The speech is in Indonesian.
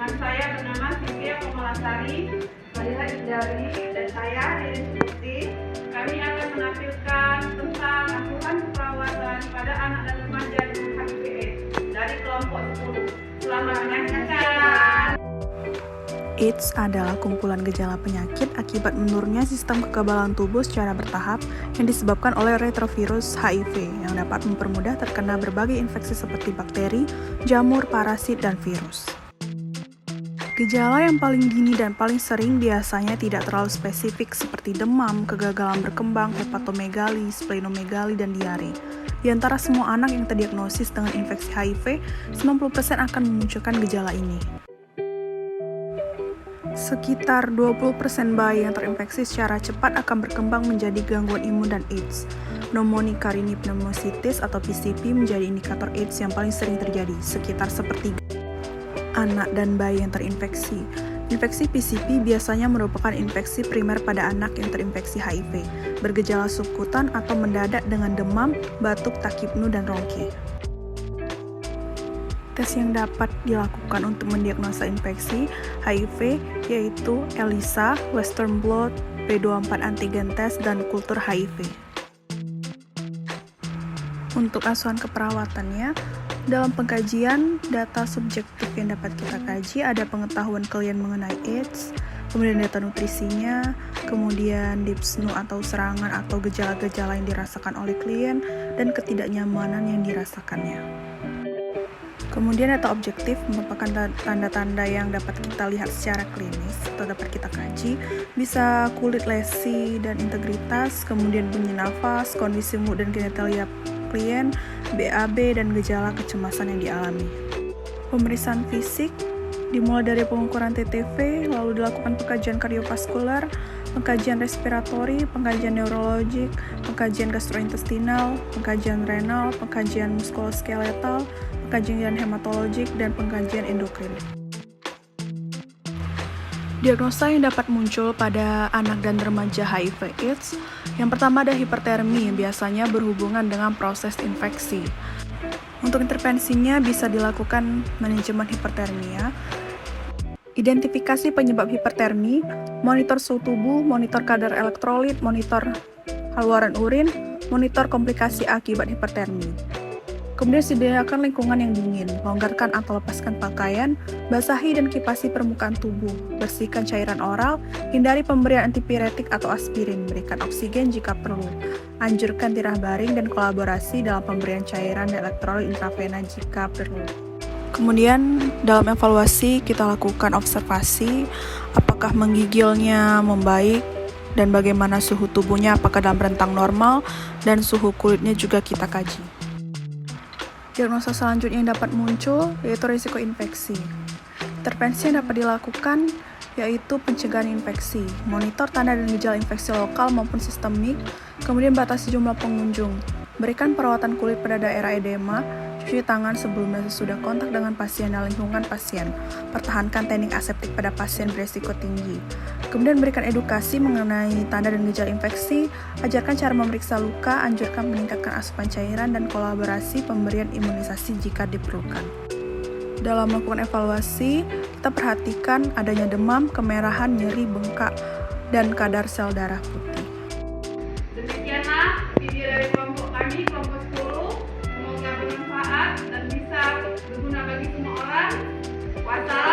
Nama saya bernama Cynthia Komalasari, Fadila Izdari, dan saya Ririn Suti. Kami akan menampilkan tentang asuhan keperawatan pada anak dan remaja dengan HIV/AIDS dari kelompok 10. Selamat menyaksikan. AIDS adalah kumpulan gejala penyakit akibat menurunnya sistem kekebalan tubuh secara bertahap yang disebabkan oleh retrovirus HIV yang dapat mempermudah terkena berbagai infeksi seperti bakteri, jamur, parasit, dan virus. Gejala yang paling dini dan paling sering biasanya tidak terlalu spesifik seperti demam, kegagalan berkembang, hepatomegali, splenomegali, dan diare. Di antara semua anak yang terdiagnosis dengan infeksi HIV, 90% akan memunculkan gejala ini. Sekitar 20% bayi yang terinfeksi secara cepat akan berkembang menjadi gangguan imun dan AIDS. Pneumonia carinii pneumocystis atau PCP menjadi indikator AIDS yang paling sering terjadi, sekitar sepertiga anak dan bayi yang terinfeksi. Infeksi PCP biasanya merupakan infeksi primer pada anak yang terinfeksi HIV, bergejala subkutan atau mendadak dengan demam, batuk, takipnu, dan rongki. Tes yang dapat dilakukan untuk mendiagnosa infeksi HIV yaitu ELISA, Western blot, P24 antigen test, dan kultur HIV. Untuk asuhan keperawatannya, dalam pengkajian data subjektif yang dapat kita kaji ada pengetahuan klien mengenai AIDS, kemudian data nutrisinya, kemudian DIPSNU atau serangan atau gejala-gejala yang dirasakan oleh klien, dan ketidaknyamanan yang dirasakannya. Kemudian data objektif merupakan tanda-tanda yang dapat kita lihat secara klinis atau dapat kita kaji, bisa kulit lesi dan integritas, kemudian bunyi nafas, kondisi mood dan genitalia klien, BAB, dan gejala kecemasan yang dialami. Pemeriksaan fisik dimulai dari pengukuran TTV, lalu dilakukan pengkajian kardiovaskular, pengkajian respiratori, pengkajian neurologik, pengkajian gastrointestinal, pengkajian renal, pengkajian muskuloskeletal, pengkajian hematologik, dan pengkajian endokrin. Diagnosa yang dapat muncul pada anak dan remaja HIV/AIDS, yang pertama ada hipertermi, biasanya berhubungan dengan proses infeksi. Untuk intervensinya bisa dilakukan manajemen hipertermia, identifikasi penyebab hipertermi, monitor suhu tubuh, monitor kadar elektrolit, monitor haluan urin, monitor komplikasi akibat hipertermi. Kemudian sediakan lingkungan yang dingin, longgarkan atau lepaskan pakaian, basahi dan kipasi permukaan tubuh, bersihkan cairan oral, hindari pemberian antipiretik atau aspirin, berikan oksigen jika perlu, anjurkan tirah baring dan kolaborasi dalam pemberian cairan dan elektrolit intravena jika perlu. Kemudian dalam evaluasi kita lakukan observasi apakah menggigilnya membaik dan bagaimana suhu tubuhnya, apakah dalam rentang normal, dan suhu kulitnya juga kita kaji. Diagnosa selanjutnya yang dapat muncul yaitu risiko infeksi. Intervensi yang dapat dilakukan yaitu pencegahan infeksi, monitor tanda dan gejala infeksi lokal maupun sistemik, kemudian batasi jumlah pengunjung, berikan perawatan kulit pada daerah edema, cuci tangan sebelum dan sesudah kontak dengan pasien dan lingkungan pasien, pertahankan teknik aseptik pada pasien berisiko tinggi. Kemudian berikan edukasi mengenai tanda dan gejala infeksi, ajarkan cara memeriksa luka, anjurkan meningkatkan asupan cairan, dan kolaborasi pemberian imunisasi jika diperlukan. Dalam melakukan evaluasi, kita perhatikan adanya demam, kemerahan, nyeri, bengkak, dan kadar sel darah putih. Demikianlah video dari kelompok kami, kelompok 10. Semoga bermanfaat dan bisa berguna bagi semua orang. Wassalam.